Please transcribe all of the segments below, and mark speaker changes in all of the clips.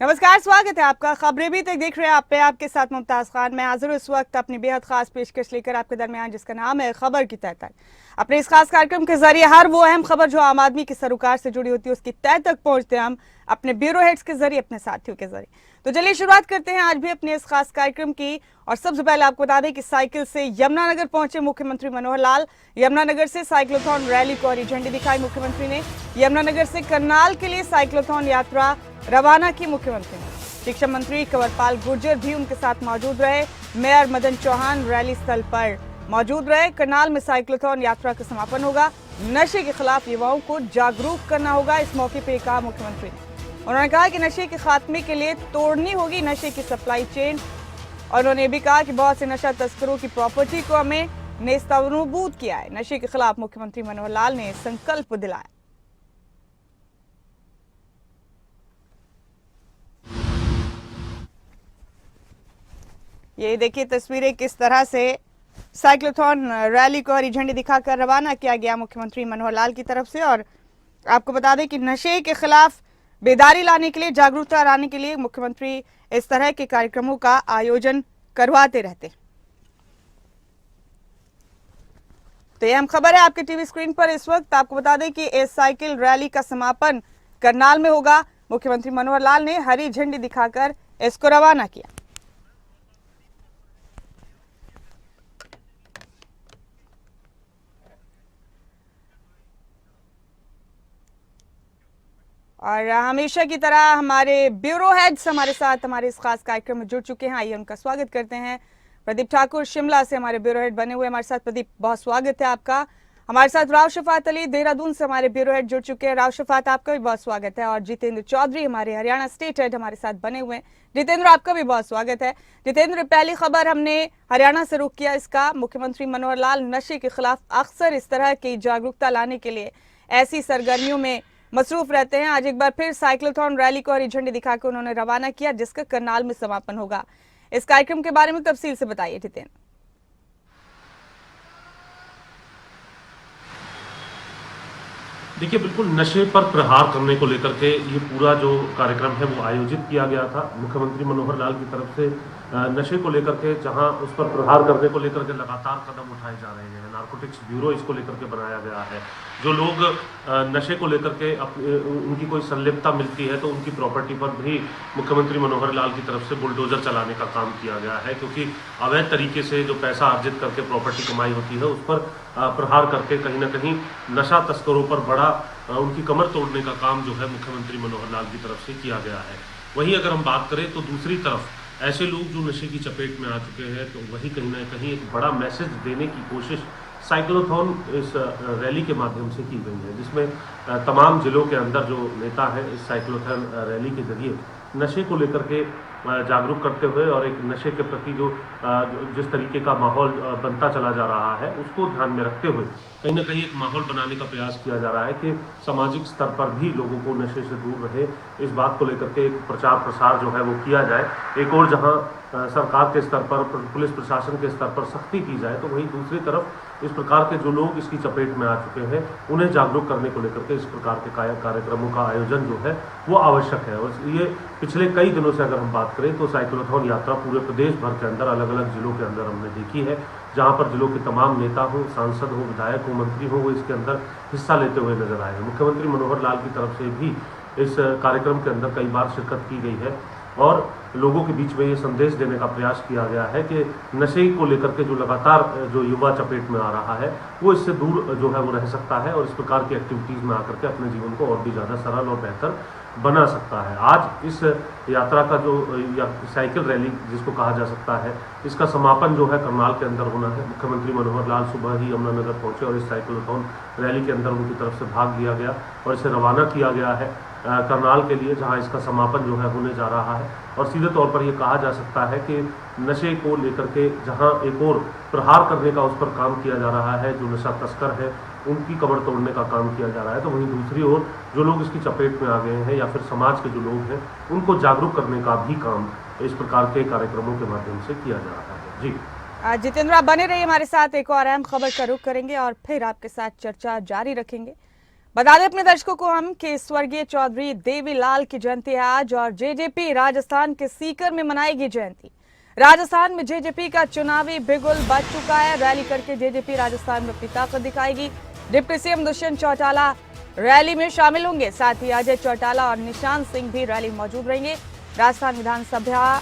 Speaker 1: नमस्कार, स्वागत है आपका। खबरें भी तक देख रहे हैं आप पे, आपके साथ मुमताज खान। मैं हाजिर हूं इस वक्त अपनी बेहद खास पेशकश लेकर आपके दरमियान, जिसका नाम है खबर की तह तक। अपने इस खास कार्यक्रम के जरिए हर वो अहम खबर जो आम आदमी के सरोकार से जुड़ी होती है उसकी तह तक पहुंचते हैं हम अपने ब्यूरो हेड्स के जरिए, अपने साथियों के जरिए। तो चलिए शुरुआत करते हैं आज भी अपने इस खास कार्यक्रम की। और सबसे पहले आपको बता दें कि साइकिल से यमुनानगर पहुंचे मुख्यमंत्री मनोहर लाल। यमुनानगर से साइक्लोथॉन रैली को हरी झंडी दिखाई मुख्यमंत्री ने। यमुनानगर से करनाल के लिए साइक्लोथॉन यात्रा रवाना की मुख्यमंत्री ने। शिक्षा मंत्री कंवरपाल गुर्जर भी उनके साथ मौजूद रहे। मेयर मदन चौहान रैली स्थल पर मौजूद रहे। करनाल में साइक्लोथॉन यात्रा का समापन होगा। नशे के खिलाफ युवाओं को जागरूक करना होगा, इस मौके पर कहा मुख्यमंत्री ने। उन्होंने कहा कि नशे के खात्मे के लिए तोड़नी होगी नशे की सप्लाई चेन। और उन्होंने भी कहा कि बहुत से नशा तस्करों की प्रॉपर्टी को हमें नेस्तनाबूद किया है। नशे के खिलाफ मुख्यमंत्री मनोहर लाल ने संकल्प दिलाया। ये देखिए तस्वीरें, किस तरह से साइक्लोथॉन रैली को हरी झंडी दिखाकर रवाना किया गया मुख्यमंत्री मनोहर लाल की तरफ से। और आपको बता दें कि नशे के खिलाफ बेदारी लाने के लिए, जागरूकता लाने के लिए मुख्यमंत्री इस तरह के कार्यक्रमों का आयोजन करवाते रहते। तो ये अहम खबर है आपके टीवी स्क्रीन पर इस वक्त। आपको बता दें कि इस साइकिल रैली का समापन करनाल में होगा। मुख्यमंत्री मनोहर लाल ने हरी झंडी दिखाकर इसको रवाना किया। और हमेशा की तरह हमारे ब्यूरो हेड्स हमारे साथ हमारे इस खास कार्यक्रम में जुड़ चुके हैं। आइए उनका स्वागत करते हैं। प्रदीप ठाकुर शिमला से हमारे ब्यूरो हेड बने हुए हमारे साथ। प्रदीप, बहुत स्वागत है आपका। हमारे साथ राव शफात अली देहरादून से हमारे ब्यूरो हेड जुड़ चुके हैं। राव शफात, आपका भी बहुत स्वागत है। और जितेंद्र चौधरी हमारे हरियाणा स्टेट हेड हमारे साथ बने हुए हैं। जितेंद्र, आपका भी बहुत स्वागत है। जितेंद्र, पहली खबर हमने हरियाणा से रुख किया इसका। मुख्यमंत्री मनोहर लाल नशे के खिलाफ अक्सर इस तरह की जागरूकता लाने के लिए ऐसी सरगर्मियों में मसरूफ रहते हैं। आज एक बार फिर साइक्लोथॉन रैली को हरी झंडी दिखाकर उन्होंने रवाना किया, जिसका करनाल में समापन होगा। इस कार्यक्रम के बारे में तफसील से बताइए जितेंद्र।
Speaker 2: देखिए, बिल्कुल नशे पर प्रहार करने को लेकर के ये पूरा जो कार्यक्रम है वो आयोजित किया गया था मुख्यमंत्री मनोहर लाल की तरफ से। नशे को लेकर के जहां उस पर प्रहार करने को लेकर के लगातार कदम उठाए जा रहे हैं। नारकोटिक्स ब्यूरो इसको लेकर के बनाया गया है। जो लोग नशे को लेकर के उनकी कोई संलिप्तता मिलती है तो उनकी प्रॉपर्टी पर भी मुख्यमंत्री मनोहर लाल की तरफ से बुलडोजर चलाने का काम किया गया है, क्योंकि अवैध तरीके से जो पैसा अर्जित करके प्रॉपर्टी कमाई होती है उस पर प्रहार करके कहीं ना कहीं नशा तस्करों पर बड़ा उनकी कमर तोड़ने का काम जो है मुख्यमंत्री मनोहर लाल की तरफ से किया गया है। वहीं अगर हम बात करें तो दूसरी तरफ ऐसे लोग जो नशे की चपेट में आ चुके हैं तो वही कहीं ना कहीं एक बड़ा मैसेज देने की कोशिश साइक्लोथॉन इस रैली के माध्यम से की गई है, जिसमें तमाम जिलों के अंदर जो नेता हैं इस साइक्लोथॉन रैली के जरिए नशे को लेकर के जागरूक करते हुए और एक नशे के प्रति जो जिस तरीके का माहौल बनता चला जा रहा है उसको ध्यान में रखते हुए कहीं ना कहीं एक माहौल बनाने का प्रयास किया जा रहा है कि सामाजिक स्तर पर भी लोगों को नशे से दूर रहे। इस बात को लेकर के एक प्रचार प्रसार जो है वो किया जाए। एक और जहां सरकार के स्तर पर, पुलिस प्रशासन के स्तर पर सख्ती की जाए, तो वहीं दूसरी तरफ इस प्रकार के जो लोग इसकी चपेट में आ चुके हैं उन्हें जागरूक करने को लेकर के इस प्रकार के कार्यक्रमों का आयोजन जो है वो आवश्यक है। और ये पिछले कई दिनों से अगर हम बात करें तो साइक्लोथॉन यात्रा पूरे प्रदेश भर के अंदर अलग अलग जिलों के अंदर हमने देखी है, जहां पर जिलों के तमाम नेता हो, सांसद हो, विधायक हो, मंत्री हो, वो इसके अंदर हिस्सा लेते हुए नजर आए हैं। मुख्यमंत्री मनोहर लाल की तरफ से भी इस कार्यक्रम के अंदर कई बार शिरकत की गई है और लोगों के बीच में ये संदेश देने का प्रयास किया गया है कि नशे को लेकर के जो लगातार जो युवा चपेट में आ रहा है वो इससे दूर जो है वो रह सकता है और इस प्रकार की एक्टिविटीज़ में आकर के अपने जीवन को और भी ज़्यादा सरल और बेहतर बना सकता है। आज इस यात्रा का जो साइकिल रैली जिसको कहा जा सकता है, इसका समापन जो है करनाल के अंदर होना है। मुख्यमंत्री मनोहर लाल सुबह ही यमुनानगर पहुंचे और इस साइक्लोथॉन रैली के अंदर उनकी तरफ से भाग लिया गया और इसे रवाना किया गया है करनाल के लिए, जहां इसका समापन जो है होने जा रहा है। और सीधे तौर पर यह कहा जा सकता है कि नशे को लेकर के जहां एक और प्रहार करने का उस पर काम किया जा रहा है, जो नशा तस्कर है उनकी कमर तोड़ने का काम किया जा रहा है, तो वहीं दूसरी ओर जो लोग इसकी चपेट में आ गए हैं या फिर समाज के जो लोग हैं उनको जागरूक करने का भी काम इस प्रकार के कार्यक्रमों के माध्यम से किया जा रहा है। जी
Speaker 1: जितेंद्र, आप बने रहिए हमारे साथ। एक और अहम खबर का रुख करेंगे और फिर आपके साथ चर्चा जारी रखेंगे। बता दें अपने दर्शकों को हम कि स्वर्गीय चौधरी देवीलाल की जयंती है आज और जेजेपी राजस्थान के सीकर में मनाएगी जयंती। राजस्थान में जेजेपी का चुनावी बिगुल बज चुका है। रैली करके जेजेपी राजस्थान में अपनी ताकत दिखाएगी। Deputy CM Dushyant Chautala rally में शामिल होंगे। साथ ही अजय चौटाला और निशांत सिंह भी रैली में मौजूद रहेंगे। राजस्थान विधानसभा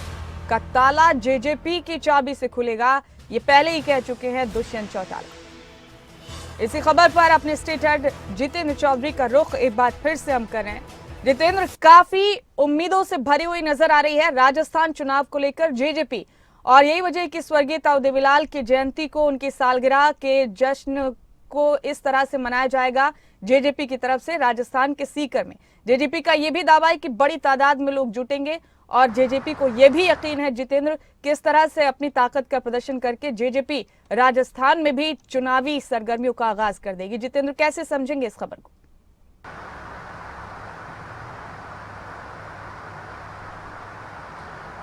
Speaker 1: का ताला जेजेपी की चाबी से खुलेगा, ये पहले ही कह चुके हैं दुष्यंत चौटाला। इसी खबर पर अपने स्टेट हेड जितेंद्र चौधरी का रुख एक बार फिर से हम करें। जितेंद्र, काफी उम्मीदों से भरी हुई नजर आ रही है राजस्थान चुनाव को लेकर जेजेपी, और यही वजह कि स्वर्गीय ताऊ देवीलाल की जयंती को, उनकी सालगिरह के जश्न को इस तरह से मनाया जाएगा जेजेपी की तरफ से राजस्थान के सीकर में। जेजेपी का यह भी दावा है कि बड़ी तादाद में लोग जुटेंगे और जेजेपी को यह भी यकीन है जितेंद्र, किस तरह से अपनी ताकत का प्रदर्शन करके जेजेपी राजस्थान में भी चुनावी सरगर्मियों का आगाज कर देगी। जितेंद्र, कैसे समझेंगे इस खबर को?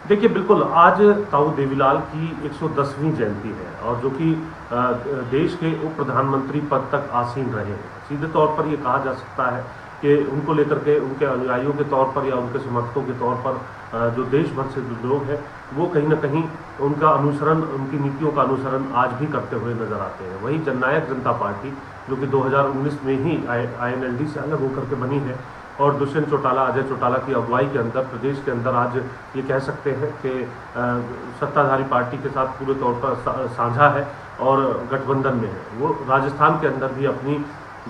Speaker 2: देखिए, बिल्कुल आज ताऊ देवीलाल की 110वीं जयंती है और जो कि देश के उप प्रधानमंत्री पद तक आसीन रहे हैं। सीधे तौर पर ये कहा जा सकता है कि उनको लेकर के, उनके अनुयायियों के तौर पर या उनके समर्थकों के तौर पर जो देश भर से जो लोग हैं वो कहीं ना कहीं उनका अनुसरण, उनकी नीतियों का अनुसरण आज भी करते हुए नजर आते हैं। वहीं जननायक जनता पार्टी जो कि 2019 में ही INLD से अलग होकर के बनी है और दुष्यंत चौटाला, अजय चौटाला की अगुवाई के अंदर प्रदेश के अंदर आज ये कह सकते हैं कि सत्ताधारी पार्टी के साथ पूरे तौर पर साझा है और गठबंधन में है। वो राजस्थान के अंदर भी अपनी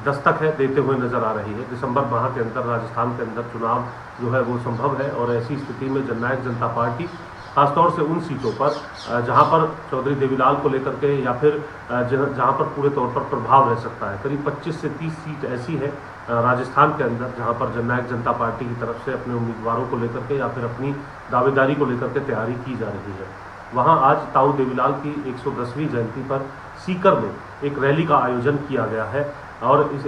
Speaker 2: दस्तक है देते हुए नजर आ रही है। दिसंबर माह के अंदर राजस्थान के अंदर चुनाव जो है वो संभव है और ऐसी स्थिति में जननायक जनता पार्टी खासतौर से उन सीटों पर जहां पर चौधरी देवीलाल को लेकर के या फिर जहां पर पूरे तौर पर प्रभाव रह सकता है, करीब 25 से 30 सीट ऐसी है राजस्थान के अंदर जहां पर जननायक जनता पार्टी की तरफ से अपने उम्मीदवारों को लेकर के या फिर अपनी दावेदारी को लेकर के तैयारी की जा रही है। वहां आज ताऊ देवीलाल की 110वीं जयंती पर सीकर में एक रैली का आयोजन किया गया है और इस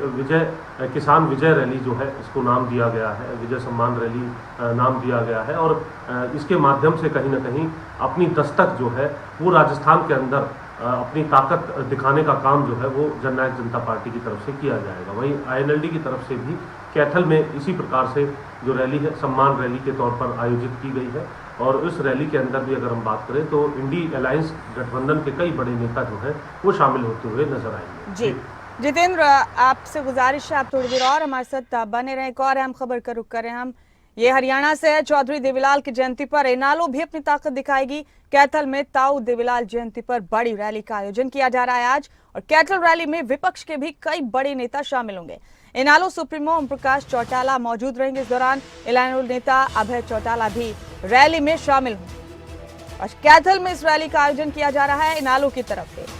Speaker 2: किसान विजय रैली जो है इसको नाम दिया गया है, विजय सम्मान रैली नाम दिया गया है और इसके माध्यम से कहीं ना कहीं अपनी दस्तक जो है वो राजस्थान के अंदर अपनी ताकत दिखाने का काम जो है वो जननायक जनता पार्टी की तरफ से किया जाएगा। वहीं INLD की तरफ से भी कैथल में इसी प्रकार से जो रैली है सम्मान रैली के तौर पर आयोजित की गई है और उस रैली के अंदर भी अगर हम बात करें तो इंडी अलायंस गठबंधन के कई बड़े नेता जो है वो शामिल होते हुए नजर आएंगे।
Speaker 1: जी जितेंद्र, आपसे गुजारिश है आप थोड़ी देर और हमारे साथ बने रहें। एक और अहम खबर का रुख करें हम, ये हरियाणा से है। चौधरी देवीलाल की जयंती पर इनालो भी अपनी ताकत दिखाएगी। कैथल में ताऊ देवीलाल जयंती पर बड़ी रैली का आयोजन किया जा रहा है आज और कैथल रैली में विपक्ष के भी कई बड़े नेता शामिल होंगे। इनालो सुप्रीमो ओम प्रकाश चौटाला मौजूद रहेंगे। इस दौरान इनालो नेता अभय चौटाला भी रैली में शामिल होंगे और कैथल में इस रैली का आयोजन किया जा रहा है इनालो की तरफ से।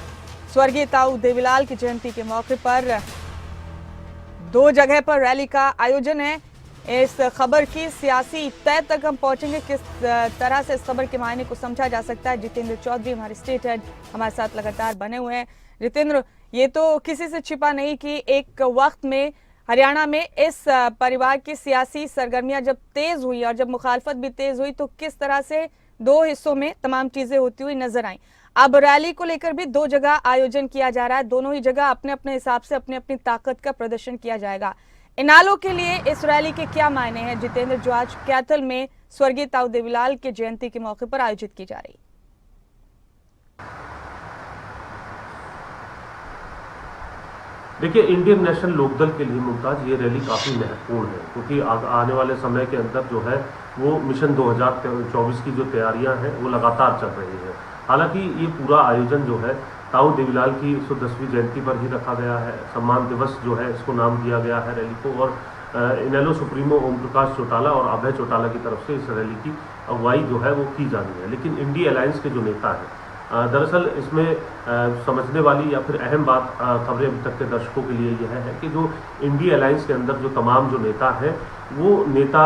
Speaker 1: स्वर्गीय ताऊ देवीलाल की जयंती के मौके पर 2 जगह पर रैली का आयोजन है। इस खबर की सियासी तय तक हम पहुंचेंगे, किस तरह से इस खबर के मायने को समझा जा सकता है। जितेंद्र चौधरी हमारे स्टेट हेड हमारे साथ लगातार बने हुए हैं। जितेंद्र, ये तो किसी से छिपा नहीं कि एक वक्त में हरियाणा में इस परिवार की सियासी सरगर्मियां जब तेज हुई और जब मुखालफत भी तेज हुई तो किस तरह से 2 हिस्सों में तमाम चीजें होती हुई नजर आई। अब रैली को लेकर भी 2 जगह आयोजन किया जा रहा है। दोनों ही जगह अपने अपने हिसाब से अपनी अपनी ताकत का प्रदर्शन किया जाएगा। इनालो के लिए इस रैली के क्या मायने हैं जितेंद्र, जो आज कैथल में स्वर्गीय ताऊ देवीलाल की जयंती के मौके पर आयोजित की जा रही?
Speaker 2: देखिए, इंडियन नेशनल लोकदल के लिए मुमताज ये रैली काफ़ी महत्वपूर्ण है क्योंकि आने वाले समय के अंदर जो है वो मिशन 2024 की जो तैयारियां हैं वो लगातार चल रही है। हालांकि ये पूरा आयोजन जो है ताऊ देवीलाल की 110वीं जयंती पर ही रखा गया है। सम्मान दिवस जो है इसको नाम दिया गया है रैली को और इनेलो सुप्रीमो ओम प्रकाश चौटाला और अभय चौटाला की तरफ से इस रैली की अगुवाई जो है वो की जानी है। लेकिन इंडी अलायंस के जो नेता हैं दरअसल इसमें समझने वाली या फिर अहम बात खबरें अभी तक के दर्शकों के लिए यह है कि जो इंडी अलायंस के अंदर जो तमाम जो नेता हैं वो नेता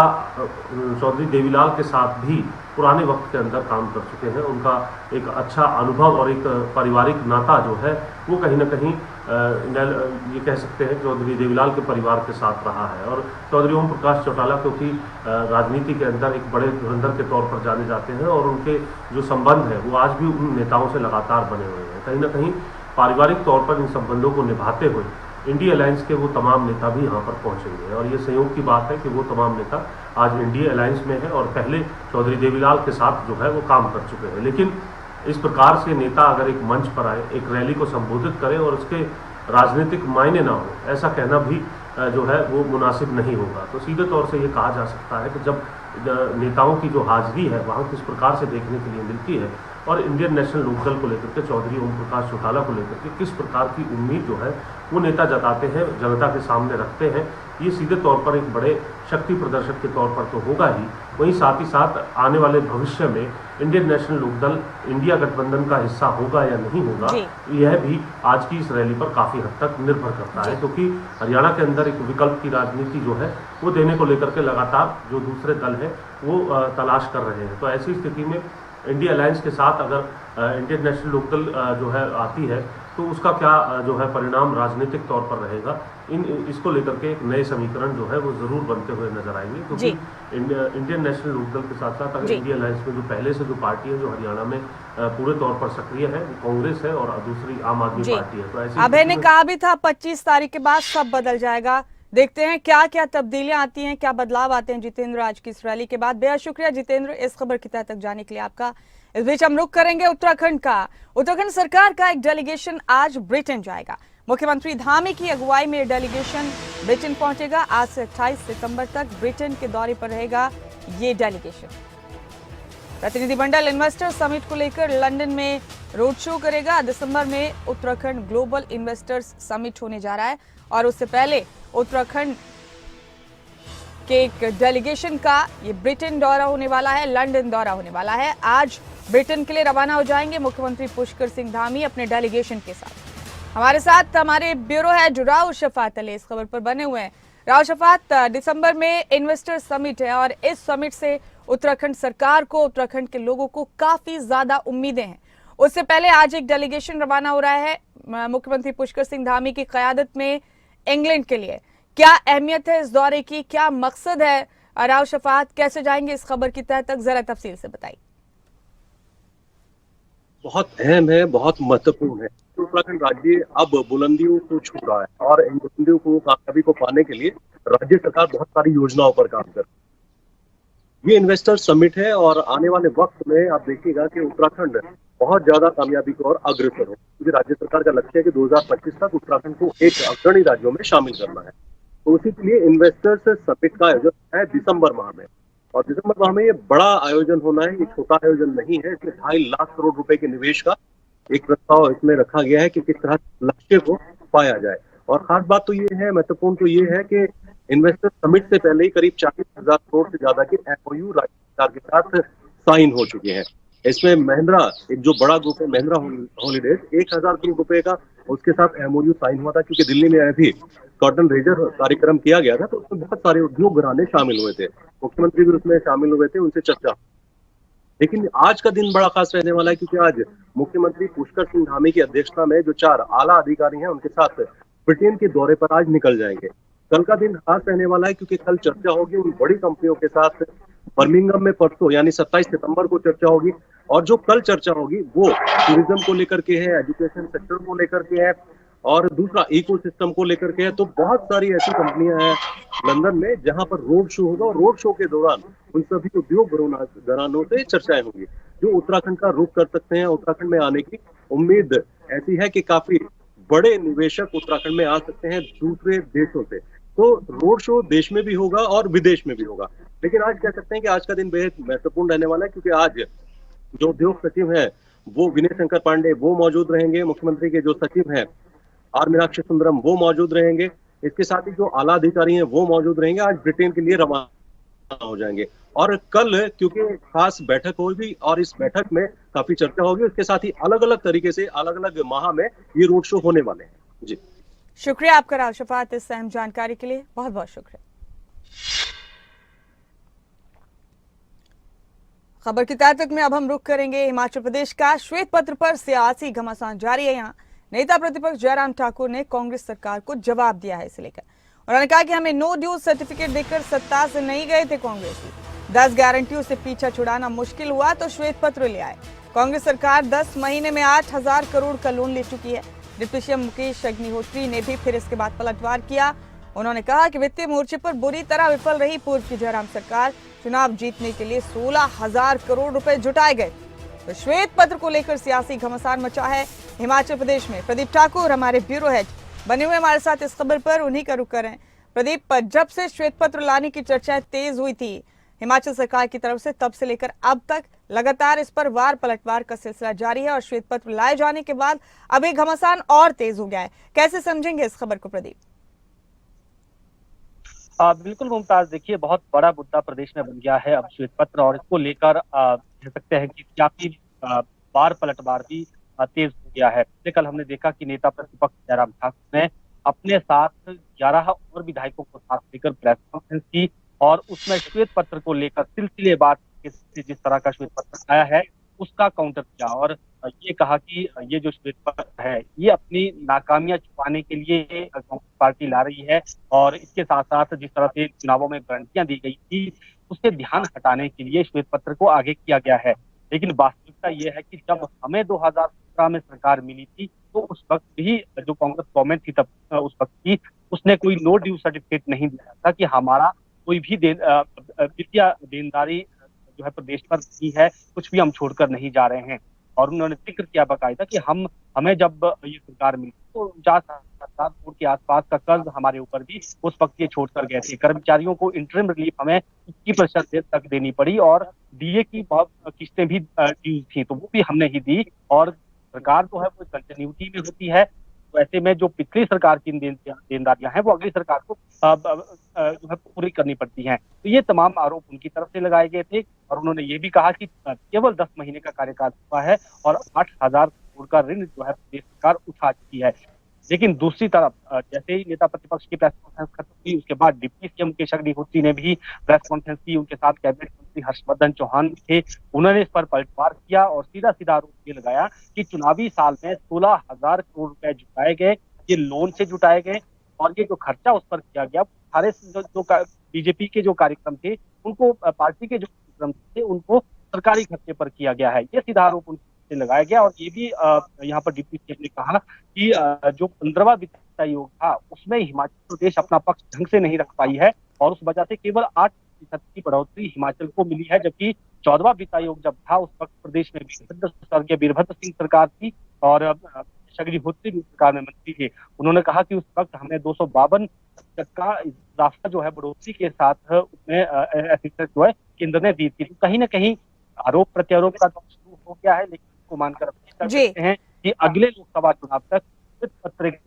Speaker 2: चौधरी देवीलाल के साथ भी पुराने वक्त के अंदर काम कर चुके हैं। उनका एक अच्छा अनुभव और एक पारिवारिक नाता जो है वो कहीं ना कहीं ये कह सकते हैं चौधरी देवीलाल के परिवार के साथ रहा है। और चौधरी ओम प्रकाश चौटाला क्योंकि राजनीति के अंदर एक बड़े धुरंधर के तौर पर जाने जाते हैं और उनके जो संबंध है वो आज भी उन नेताओं से लगातार बने हुए हैं। कहीं ना कहीं पारिवारिक तौर पर इन संबंधों को निभाते हुए इंडिया अलायंस के वो तमाम नेता भी यहाँ पर पहुंचेंगे। और ये संयोग की बात है कि वो तमाम नेता आज इंडिया अलायंस में है और पहले चौधरी देवीलाल के साथ जो है वो काम कर चुके हैं। लेकिन इस प्रकार से नेता अगर एक मंच पर आए, एक रैली को संबोधित करें और उसके राजनीतिक मायने ना हो, ऐसा कहना भी जो है वो मुनासिब नहीं होगा। तो सीधे तौर से ये कहा जा सकता है कि जब नेताओं की जो हाजिरी है वहाँ किस प्रकार से देखने के लिए मिलती है और इंडियन नेशनल लोकदल को लेकर के चौधरी ओम प्रकाश चौटाला को लेकर के किस प्रकार की उम्मीद जो है वो नेता जताते हैं, जनता के सामने रखते हैं, ये सीधे तौर पर एक बड़े शक्ति प्रदर्शक के तौर पर तो होगा ही, वहीं साथ ही साथ आने वाले भविष्य में इंडियन नेशनल लोकदल इंडिया गठबंधन का हिस्सा होगा या नहीं होगा, यह भी आज की इस रैली पर काफी हद तक निर्भर करता है। क्योंकि हरियाणा के अंदर एक विकल्प की राजनीति जो है वो देने को लेकर के लगातार जो दूसरे दल है वो तलाश कर रहे हैं। तो ऐसी स्थिति में इंडिया अलायंस के साथ अगर इंडियन नेशनल लोकदल जो है आती है तो उसका क्या जो है परिणाम राजनीतिक तौर पर रहेगा, इसको लेकर के एक नए समीकरण जो है वो जरूर बनते हुए नजर आएंगे। क्योंकि इंडियन नेशनल लोकदल के साथ साथ अगर इंडिया अलायंस में जो पहले से जो पार्टी है जो हरियाणा में पूरे तौर पर सक्रिय है, कांग्रेस है और दूसरी आम आदमी पार्टी है। तो ऐसे
Speaker 1: अभय ने कहा भी था 25 तारीख के बाद सब बदल जाएगा, देखते हैं क्या क्या तब्दीलियां आती हैं, क्या बदलाव आते हैं। जितेंद्र आज की इस रैली के बाद बेहद शुक्रिया जितेंद्र इस खबर की तह तक जाने के लिए आपका। इस बीच हम रुख करेंगे उत्तराखंड का। उत्तराखंड सरकार का एक डेलीगेशन आज ब्रिटेन जाएगा। मुख्यमंत्री धामी की अगुवाई में डेलीगेशन ब्रिटेन पहुंचेगा। आज से 28 सितंबर तक ब्रिटेन के दौरे पर रहेगा ये डेलीगेशन। प्रतिनिधिमंडल इन्वेस्टर समिट को लेकर लंदन में रोड शो करेगा। दिसंबर में उत्तराखंड ग्लोबल इन्वेस्टर्स समिट होने जा रहा है और उससे पहले उत्तराखंड के एक डेलीगेशन का ये ब्रिटेन दौरा होने वाला है, लंदन दौरा होने वाला है। आज ब्रिटेन के लिए रवाना हो जाएंगे मुख्यमंत्री पुष्कर सिंह धामी अपने डेलीगेशन के साथ। हमारे साथ हमारे ब्यूरो हेड राव शफात अली इस खबर पर बने हुए हैं। राव शफात, दिसंबर में इन्वेस्टर समिट है और इस समिट से उत्तराखंड सरकार को, उत्तराखंड के लोगों को काफी ज्यादा उम्मीदें हैं। उससे पहले आज एक डेलीगेशन रवाना हो रहा है मुख्यमंत्री पुष्कर सिंह धामी की क़यादत में इंग्लैंड के लिए। क्या अहमियत है इस दौरे की, क्या मकसद है? राव शफात, कैसे जाएंगे इस खबर की तह तक, जरा तफसील से बताइए।
Speaker 3: बहुत अहम है, बहुत महत्वपूर्ण है। उत्तराखंड राज्य अब बुलंदियों को छू रहा है और इन बुलंदियों को, कामयाबी को पाने के लिए राज्य सरकार बहुत सारी योजनाओं पर काम कर रही है। ये इन्वेस्टर समिट है और आने वाले वक्त में आप देखिएगा कि उत्तराखंड बहुत ज्यादा कामयाबी की ओर अग्रसर हो, क्योंकि राज्य सरकार का लक्ष्य है कि 2025 तक उत्तराखंड को एक अग्रणी राज्यों में शामिल करना है। तो उसी के लिए इन्वेस्टर्स समिट का आयोजन है दिसंबर माह में, और दिसंबर माह में ये बड़ा आयोजन होना है, ये छोटा आयोजन नहीं है। इसमें 2.5 लाख करोड़ रुपए के निवेश का एक प्रस्ताव इसमें रखा गया है कि किस तरह लक्ष्य को पाया जाए। और खास बात तो ये है, महत्वपूर्ण तो ये है कि इन्वेस्टर समिट से पहले ही करीब 40,000 करोड़ से ज्यादा के MOU राज्य सरकार के साथ साइन हो चुके हैं। इसमें महिंद्रा, एक जो बड़ा ग्रुप है महिंद्रा हॉलीडेज, 1,000 करोड़ रुपए का उसके साथ MOU साइन हुआ था, क्योंकि दिल्ली में अभी कॉटन रेजर कार्यक्रम किया गया था, तो उसमें बहुत सारे उद्योग घराने शामिल हुए थे, मुख्यमंत्री भी उसमें शामिल हुए थे, उनसे चर्चा। लेकिन आज का दिन बड़ा खास रहने वाला है, क्योंकि आज मुख्यमंत्री पुष्कर सिंह धामी की अध्यक्षता में जो 4 आला अधिकारी हैं उनके साथ ब्रिटेन के दौरे पर आज निकल जाएंगे। कल का दिन खास रहने वाला है, क्योंकि कल चर्चा होगी उन बड़ी कंपनियों के साथ बर्मिंघम में परसों यानी 27 सितंबर को चर्चा होगी। और जो कल चर्चा होगी वो टूरिज्म को लेकर के है, एजुकेशन सेक्टर को लेकर के है और दूसरा इकोसिस्टम को लेकर के है। तो बहुत सारी ऐसी कंपनियां हैं लंदन में जहां पर रोड शो होगा, और रोड शो के दौरान उन सभी उद्योग घरानों से चर्चाएं होंगी जो उत्तराखंड का रुख कर सकते हैं। उत्तराखंड में आने की उम्मीद ऐसी है कि काफी बड़े निवेशक उत्तराखंड में आ सकते हैं दूसरे देशों से। तो रोड शो देश में भी होगा और विदेश में भी होगा। लेकिन आज कह सकते हैं कि आज का दिन बेहद महत्वपूर्ण रहने वाला है, क्योंकि आज जो उद्योग सचिव है वो विनय शंकर पांडे वो मौजूद रहेंगे, मुख्यमंत्री के जो सचिव हैं आर मीनाक्षी सुंदरम वो मौजूद रहेंगे, इसके साथ ही जो आला अधिकारी हैं वो मौजूद रहेंगे। आज ब्रिटेन के लिए रवाना हो जाएंगे और कल क्योंकि खास बैठक होगी और इस बैठक में काफी चर्चा होगी, उसके साथ ही अलग अलग तरीके से अलग अलग माह में ये रोड शो होने वाले हैं। जी
Speaker 1: शुक्रिया आपका राव शफात इस अहम जानकारी के लिए, बहुत बहुत शुक्रिया। खबर की तह तक में अब हम रुख करेंगे हिमाचल प्रदेश का। श्वेत पत्र पर सियासी घमासान जारी है। यहाँ नेता प्रतिपक्ष जयराम ठाकुर ने कांग्रेस सरकार को जवाब दिया है इसे लेकर। उन्होंने कहा कि हमें नो ड्यूज सर्टिफिकेट देकर सत्ता से नहीं गए थे कांग्रेसी, 10 गारंटियों से पीछा छुड़ाना मुश्किल हुआ तो श्वेत पत्र ले आए। कांग्रेस सरकार 10 महीने में 8,000 करोड़ का लोन ले चुकी है। डिप्टी सीएम मुकेश अग्निहोत्री ने भी फिर इसके बाद पलटवार किया। उन्होंने कहा कि वित्तीय मोर्चे पर बुरी तरह विफल रही पूर्व की जयराम सरकार। चुनाव जीतने के लिए 16,000 करोड़ रुपए जुटाए गए। तो श्वेत पत्र को लेकर सियासी घमासान मचा है हिमाचल प्रदेश में। प्रदीप ठाकुर हमारे ब्यूरो हेड बने हुए हमारे साथ इस खबर पर, उन्हीं का रुख करें। प्रदीप, जब से श्वेत पत्र लाने की चर्चाएं तेज हुई थी हिमाचल सरकार की तरफ से, तब से लेकर अब तक लगातार इस पर वार पलटवार का सिलसिला जारी है और श्वेत पत्र लाए जाने के बाद अब एक घमासान और तेज हो गया है। कैसे समझेंगे इस खबर को प्रदीप?
Speaker 4: बिल्कुल मुमताज, देखिए बहुत बड़ा मुद्दा प्रदेश में बन गया है अब श्वेत पत्र, और इसको लेकर कह सकते हैं कि सियासी वार पलटवार भी तेज हो गया है। कल हमने देखा कि नेता प्रतिपक्ष जयराम ठाकुर ने अपने साथ 11 और विधायकों को साथ लेकर प्रेस कॉन्फ्रेंस की और उसमें श्वेत पत्र को लेकर सिलसिलेवार जिस तरह का श्वेत पत्र आया है उसका काउंटर किया और ये कहा कि ये जो श्वेत पत्र है ये अपनी नाकामियां छुपाने के लिए कांग्रेस पार्टी ला रही है और इसके साथ साथ जिस तरह से चुनावों में गारंटियां दी गई थी उससे ध्यान हटाने के लिए श्वेत पत्र को आगे किया गया है। लेकिन वास्तविकता ये है कि जब हमें 2017 में सरकार मिली थी तो उस वक्त भी जो कांग्रेस गवर्नमेंट थी तब उस वक्त की उसने कोई नो ड्यू सर्टिफिकेट नहीं दिया था कि हमारा कोई भी वित्तीय देनदारी जो है प्रदेश पर नहीं है, कुछ भी हम छोड़कर नहीं जा रहे हैं। और उन्होंने जिक्र किया बाकायदा कि हमें जब ये सरकार मिली तो 50,000 करोड़ के आसपास का कर्ज हमारे ऊपर भी उस वक्त ये छोड़कर गए थे। कर्मचारियों को इंटरिम रिलीफ हमें 21% तक देनी पड़ी और डीए की बहुत किस्तें भी ड्यू थी तो वो भी हमने ही दी और सरकार जो है वो कंटिन्यूटी में होती है। तो ऐसे में जो पिछली सरकार की देनदारियां हैं वो अगली सरकार को जो है पूरी करनी पड़ती हैं। तो ये तमाम आरोप उनकी तरफ से लगाए गए थे और उन्होंने ये भी कहा कि केवल 10 महीने का कार्यकाल हुआ है और 8,000 करोड़ का ऋण जो है प्रदेश सरकार उठा चुकी है। लेकिन दूसरी तरफ जैसे ही नेता प्रतिपक्ष की प्रेस कॉन्फ्रेंस खत्म हुई उसके बाद डिप्टी सीएम मुकेश अग्निहोत्री ने भी प्रेस कॉन्फ्रेंस की। उनके साथ कैबिनेट मंत्री हर्षवर्धन चौहान थे, उन्होंने इस पर पलटवार किया और सीधा आरोप ये लगाया कि चुनावी साल में 16,000 करोड़ रुपए जुटाए गए, ये लोन से जुटाए गए और ये जो खर्चा उस पर किया गया सारे जो बीजेपी के जो कार्यक्रम थे उनको पार्टी के जो कार्यक्रम थे उनको सरकारी खर्चे पर किया गया है। ये सीधा आरोप उनसे लगाया गया और ये भी यहाँ पर डिप्टी सीएम ने कहा कि जो 15वां वित्त आयोग था उसमें हिमाचल प्रदेश अपना पक्ष ढंग से नहीं रख पाई है और उस वजह से केवल 8% की बढ़ोतरी हिमाचल को मिली है, जबकि 14वां वित्त आयोग जब था उस वक्त प्रदेश में स्वर्गीय वीरभद्र सिंह सरकार थी और अग्निहोत्री सरकार में मंत्री थे। उन्होंने कहा कि उस वक्त हमें 252 का इजाफा जो है बढ़ोतरी के साथ उसमें जो है केंद्र ने दी थी। तो कहीं ना कहीं आरोप प्रत्यारोप का दौर शुरू हो गया है, लेकिन इसको मानकर कहते हैं कि अगले लोकसभा चुनाव तक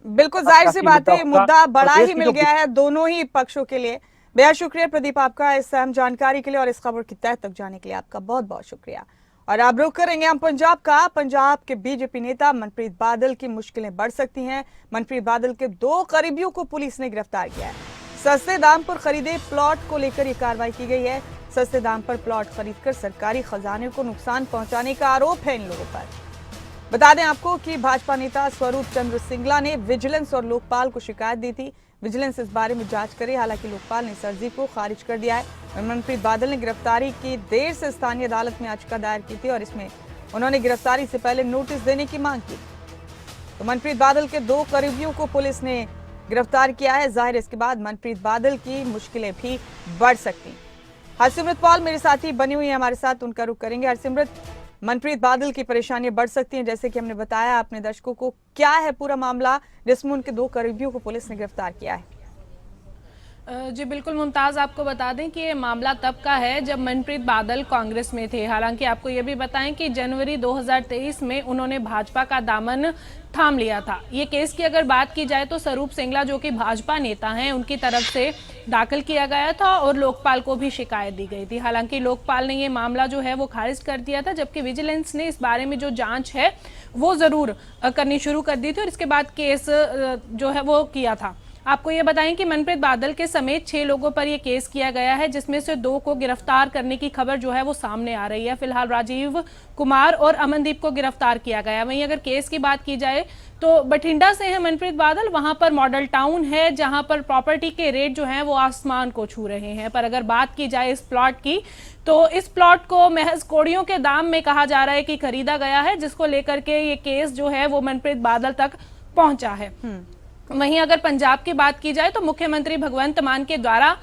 Speaker 1: बिल्कुल जाहिर सी बात है मुद्दा बड़ा ही मिल गया है दोनों ही पक्षों के लिए। बेहद शुक्रिया प्रदीप आपका इस अहम जानकारी के लिए और इस खबर की तह तक जाने के लिए आपका बहुत बहुत शुक्रिया। और अब रुख करेंगे हम पंजाब का। पंजाब के बीजेपी नेता मनप्रीत बादल की मुश्किलें बढ़ सकती हैं। मनप्रीत बादल के 2 करीबियों को पुलिस ने गिरफ्तार किया है। सस्ते दाम पर खरीदे प्लॉट को लेकर ये कार्रवाई की गई है। सस्ते दाम पर प्लॉट खरीदकर सरकारी खजाने को नुकसान पहुंचाने का आरोप है इन लोगों पर। बता दें आपको कि भाजपा नेता स्वरूप चंद्र सिंगला ने विजिलेंस और लोकपाल को शिकायत दी थी। विजिलेंस इस बारे में जांच करे, हालांकि लोकपाल ने इस अर्जी को खारिज कर दिया है। मनप्रीत बादल ने गिरफ्तारी की देर से स्थानीय अदालत में याचिका दायर की थी और इसमें उन्होंने गिरफ्तारी से पहले नोटिस देने की मांग की। तो मनप्रीत बादल के 2 करीबियों को पुलिस ने गिरफ्तार किया है। जाहिर इसके बाद मनप्रीत बादल की मुश्किलें भी बढ़ सकती। हरसिमरत पॉल मेरे साथी बनी हुई है हमारे साथ, उनका रुख करेंगे। हरसिमरत, मनप्रीत बादल की परेशानियां बढ़ सकती हैं जैसे कि हमने बताया अपने दर्शकों को, क्या है पूरा मामला जिसमें उनके 2 करीबियों को पुलिस ने गिरफ्तार किया है?
Speaker 5: जी बिल्कुल मुमताज, आपको बता दें कि ये मामला तब का है जब मनप्रीत बादल कांग्रेस में थे। हालांकि आपको ये भी बताएं कि जनवरी 2023 में उन्होंने भाजपा का दामन थाम लिया था। ये केस की अगर बात की जाए तो स्वरूप सिंगला जो कि भाजपा नेता हैं उनकी तरफ से दाखिल किया गया था और लोकपाल को भी शिकायत दी गई थी। हालांकि लोकपाल ने ये मामला जो है वो खारिज कर दिया था, जबकि विजिलेंस ने इस बारे में जो जांच है वो जरूर करनी शुरू कर दी थी और इसके बाद केस जो है वो किया था। आपको ये बताएं कि मनप्रीत बादल के समेत 6 लोगों पर यह केस किया गया है, जिसमें से 2 को गिरफ्तार करने की खबर जो है वो सामने आ रही है। फिलहाल राजीव कुमार और अमनदीप को गिरफ्तार किया गया। वहीं अगर केस की बात की जाए तो बठिंडा से है मनप्रीत बादल, वहां पर मॉडल टाउन है जहां पर प्रॉपर्टी के रेट जो हैं वो आसमान को छू रहे हैं। पर अगर बात की जाए इस प्लॉट की तो इस प्लॉट को महज कौड़ियों के दाम में कहा जा रहा है कि खरीदा गया है, जिसको लेकर के ये केस जो है वो मनप्रीत बादल तक पहुंचा है। वहीं अगर पंजाब की बात की जाए तो मुख्यमंत्री भगवंत मान के द्वारा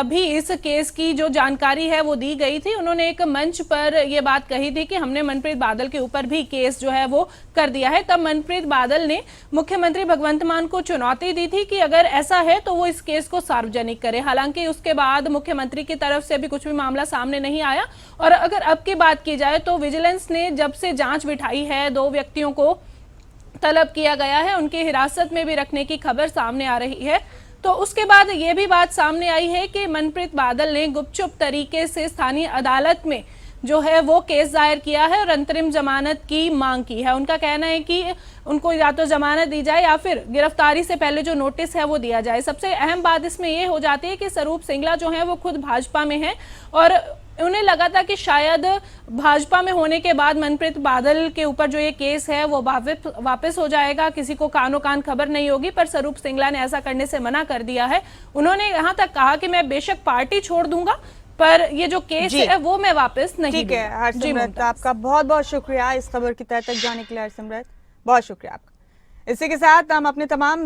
Speaker 5: भी इस केस की जो जानकारी है वो दी गई थी। उन्होंने एक मंच पर ये बात कही थी कि हमने मनप्रीत बादल के ऊपर भी केस जो है वो कर दिया है। तब मनप्रीत बादल ने मुख्यमंत्री भगवंत मान को चुनौती दी थी कि अगर ऐसा है तो वो इस केस को सार्वजनिक करे। हालांकि उसके बाद मुख्यमंत्री की तरफ से भी कुछ भी मामला सामने नहीं आया। और अगर अब की बात की जाए तो विजिलेंस ने जब से जांच बिठाई है, 2 व्यक्तियों को तलब किया गया है, उनकी हिरासत में भी रखने की खबर सामने आ रही है। तो उसके बाद ये भी बात सामने आई है कि मनप्रीत बादल ने गुपचुप तरीके से स्थानीय अदालत में जो है वो केस दायर किया है और अंतरिम जमानत की मांग की है। उनका कहना है कि उनको या तो जमानत दी जाए या फिर गिरफ्तारी से पहले जो नोटिस है वो दिया जाए। सबसे अहम बात इसमें ये हो जाती है कि स्वरूप सिंगला जो है वो खुद भाजपा में है और उन्हें लगा था कि शायद भाजपा में होने के बाद मनप्रीत बादल के ऊपर जो ये केस है वो वापस हो जाएगा, किसी को कानो कान खबर नहीं होगी। पर स्वरूप सिंगला ने ऐसा करने से मना कर दिया है। उन्होंने यहाँ तक कहा कि मैं बेशक पार्टी छोड़ दूंगा पर ये जो केस है वो मैं वापस नहीं
Speaker 1: ठीक है हरसिमरत, आपका बहुत बहुत शुक्रिया इस खबर की तह तक जाने के लिए। हरसिमरत बहुत शुक्रिया आपका। इसी के साथ हम अपने तमाम